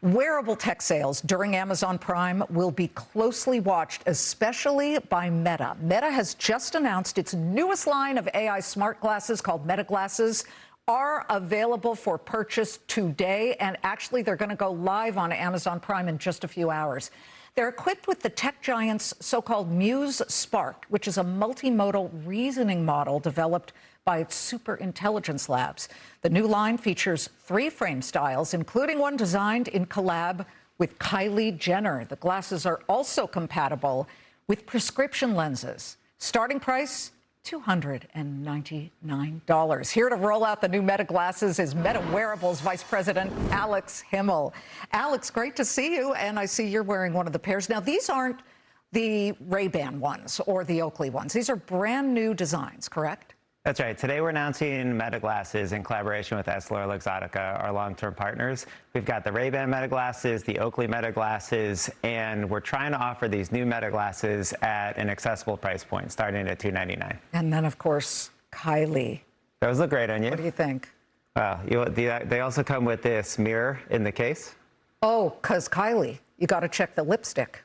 Wearable tech sales during Amazon Prime will be closely watched, especially by Meta. Meta has just announced its newest line of AI smart glasses called Meta Glasses are available for purchase today, and actually they're going to go live on Amazon Prime in just a few hours. They're equipped with the tech giant's so-called Muse Spark, which is a multimodal reasoning model developed by its superintelligence labs. The new line features 3 frame styles, including one designed in collab with Kylie Jenner. The glasses are also compatible with prescription lenses. Starting price, $299. Here to roll out the new Meta glasses is Meta Wearables Vice President Alex Himel. Alex, great to see you, and I see you're wearing one of the pairs. Now, these aren't the Ray-Ban ones or the Oakley ones. These are brand new designs, correct? That's right. Today we're announcing Meta Glasses in collaboration with EssilorLuxottica, our long-term partners. We've got the Ray-Ban Meta Glasses, the Oakley Meta Glasses, and we're trying to offer these new Meta Glasses at an accessible price point, starting at $299. And then, of course, Kylie. Those look great on you. What do you think? Well, they also come with this mirror in the case. Oh, because Kylie, you got to check the lipstick.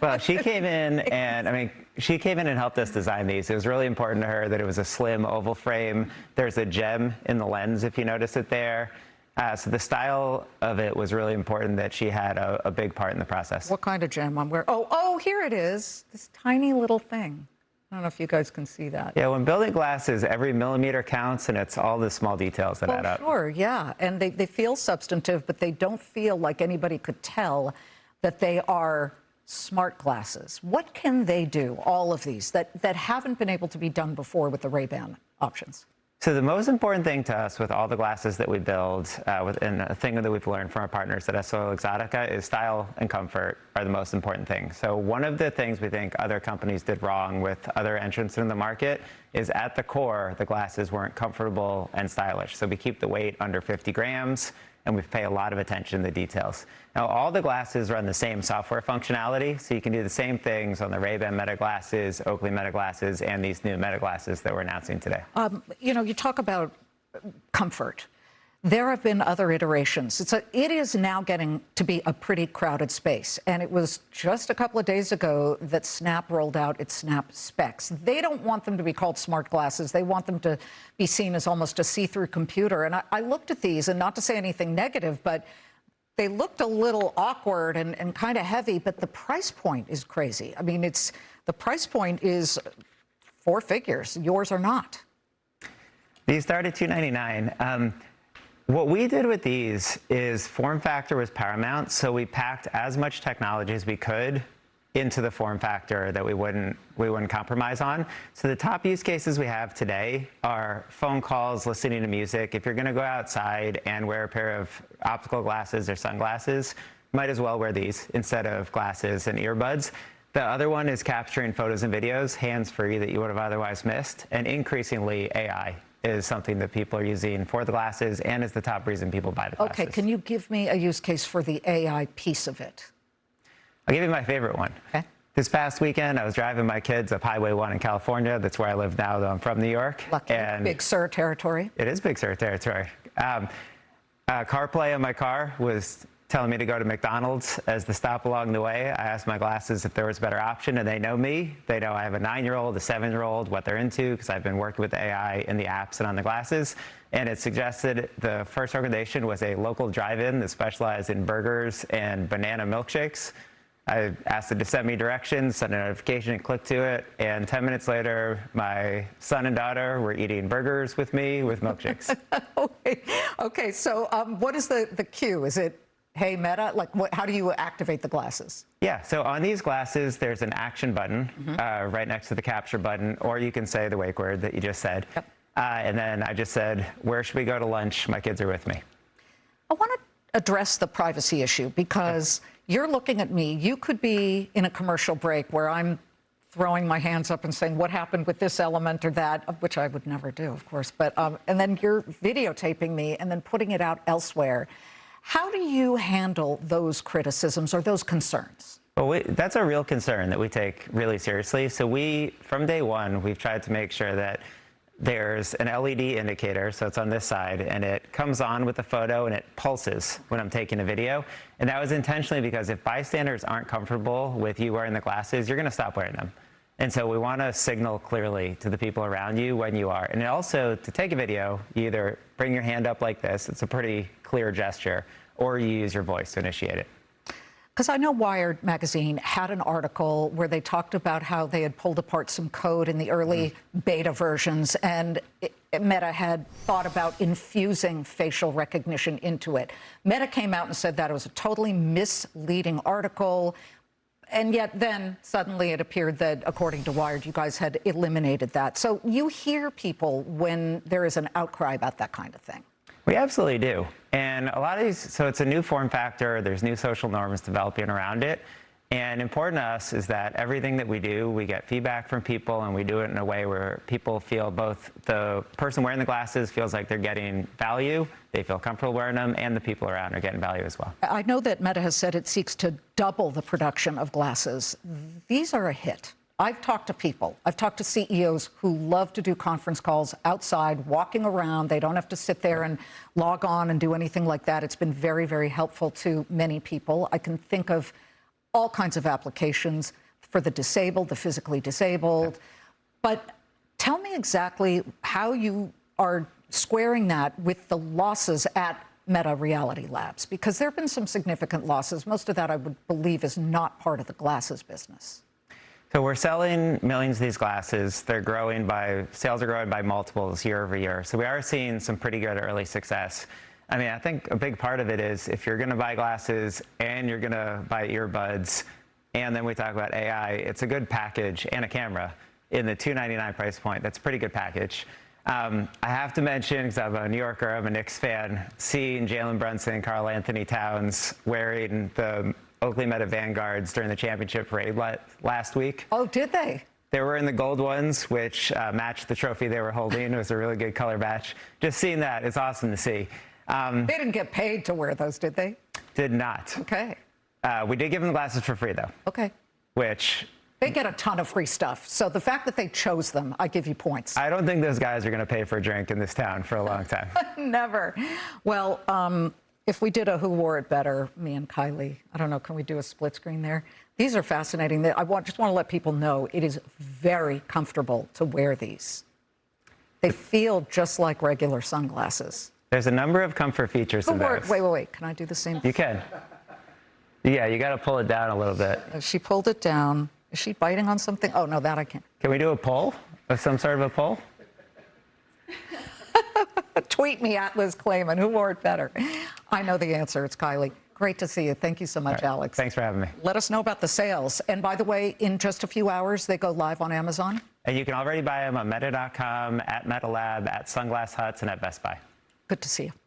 Well, she came in and, she came in and helped us design these. It was really important to her that it was a slim oval frame. There's a gem in the lens, if you notice it there. So the style of it was really important, that she had a big part in the process. What kind of gem I'm wearing? Oh, here it is. This tiny little thing. I don't know if you guys can see that. Yeah, when building glasses, every millimeter counts, and it's all the small details that add up. Sure, yeah. And they feel substantive, but they don't feel like anybody could tell that they are smart glasses. What can they do, all of these, that haven't been able to be done before with the Ray-Ban options? So the most important thing to us with all the glasses that we build, and a thing that we've learned from our partners at EssilorLuxottica, is style and comfort are the most important things. So one of the things we think other companies did wrong with other entrants in the market is, at the core, the glasses weren't comfortable and stylish. So we keep the weight under 50 grams, and we pay a lot of attention to the details. Now, all the glasses run the same software functionality, so you can do the same things on the Ray-Ban Meta Glasses, Oakley Meta Glasses, and these new Meta Glasses that we're announcing today. You talk about comfort. There have been other iterations. It is now getting to be a pretty crowded space, and it was just a couple of days ago that Snap rolled out its Snap Specs. They don't want them to be called smart glasses. They want them to be seen as almost a see-through computer. And I looked at these, and not to say anything negative, but they looked a little awkward and kind of heavy, but the price point is crazy. The price point is 4 figures. Yours are not. These start at $299. What we did with these is form factor was paramount, so we packed as much technology as we could into the form factor that we wouldn't compromise on. So the top use cases we have today are phone calls, listening to music. If you're going to go outside and wear a pair of optical glasses or sunglasses, might as well wear these instead of glasses and earbuds. The other one is capturing photos and videos, hands-free, that you would have otherwise missed, and increasingly AI is something that people are using for the glasses and is the top reason people buy the glasses. Okay, can you give me a use case for the AI piece of it? I'll give you my favorite one. Okay. This past weekend, I was driving my kids up Highway 1 in California. That's where I live now, though I'm from New York. Lucky. Big Sur territory. It is Big Sur territory. CarPlay in my car was telling me to go to McDonald's as the stop along the way. I asked my glasses if there was a better option, and they know me. They know I have a 9-year-old, a 7-year-old, what they're into, because I've been working with the AI in the apps and on the glasses. And it suggested the first recommendation was a local drive-in that specialized in burgers and banana milkshakes. I asked it to send me directions, sent a notification, and clicked to it. And 10 minutes later, my son and daughter were eating burgers with me with milkshakes. Okay, so what is the cue? Is it, hey, Meta? How do you activate the glasses? Yeah, so on these glasses, there's an action button right next to the capture button, or you can say the wake word that you just said. Yep. And then I just said, where should we go to lunch? My kids are with me. I want to address the privacy issue, because you're looking at me. You could be in a commercial break where I'm throwing my hands up and saying, what happened with this element or that, which I would never do, of course. But and then you're videotaping me and then putting it out elsewhere. How do you handle those criticisms or those concerns? Well, that's a real concern that we take really seriously. So from day one, we've tried to make sure that there's an LED indicator, so it's on this side, and it comes on with the photo and it pulses when I'm taking a video. And that was intentionally because if bystanders aren't comfortable with you wearing the glasses, you're going to stop wearing them. And so we want to signal clearly to the people around you when you are. And also, to take a video, you either bring your hand up like this, it's a pretty clear gesture, or you use your voice to initiate it. Because I know Wired magazine had an article where they talked about how they had pulled apart some code in the early beta versions, and Meta had thought about infusing facial recognition into it. Meta came out and said that it was a totally misleading article, and yet then suddenly it appeared that, according to Wired, you guys had eliminated that. So you hear people when there is an outcry about that kind of thing. We absolutely do. And a lot of these, so it's a new form factor, there's new social norms developing around it. And important to us is that everything that we do, we get feedback from people, and we do it in a way where people feel, both the person wearing the glasses feels like they're getting value, they feel comfortable wearing them, and the people around are getting value as well. I know that Meta has said it seeks to double the production of glasses. These are a hit. I've talked to people, I've talked to CEOs who love to do conference calls outside, walking around. They don't have to sit there and log on and do anything like that. It's been very, very helpful to many people. I can think of all kinds of applications for the disabled, the physically disabled. But tell me exactly how you are squaring that with the losses at Meta Reality Labs, because there have been some significant losses. Most of that, I would believe, is not part of the glasses business. So we're selling millions of these glasses. They're growing sales are growing by multiples year over year. So we are seeing some pretty good early success. I mean, I think a big part of it is if you're going to buy glasses and you're going to buy earbuds, and then we talk about AI, it's a good package, and a camera in the $299 price point. That's a pretty good package. I have to mention, because I'm a New Yorker, I'm a Knicks fan, seeing Jalen Brunson and Karl Anthony Towns wearing the Oakley Meta Vanguards during the championship parade last week. Oh, did they? They were in the gold ones, which matched the trophy they were holding. It was a really good color match. Just seeing that, it's awesome to see. They didn't get paid to wear those, did they? Did not. Okay. We did give them the glasses for free, though. Okay. Which... They get a ton of free stuff. So the fact that they chose them, I give you points. I don't think those guys are going to pay for a drink in this town for a long time. Never. Well, if we did a Who Wore It Better, me and Kylie, I don't know, can we do a split screen there? These are fascinating. I just want to let people know it is very comfortable to wear these. They feel just like regular sunglasses. There's a number of comfort features in those. Wait. Can I do the same? You can. Yeah, you got to pull it down a little bit. She pulled it down. Is she biting on something? Oh, no, that I can't. Can we do a poll? Some sort of a poll? Tweet me at Liz Claman. Who wore it better? I know the answer. It's Kylie. Great to see you. Thank you so much, Alex. Thanks for having me. Let us know about the sales. And by the way, in just a few hours, they go live on Amazon. And you can already buy them on meta.com, at MetaLab, at Sunglass Huts, and at Best Buy. Good to see you.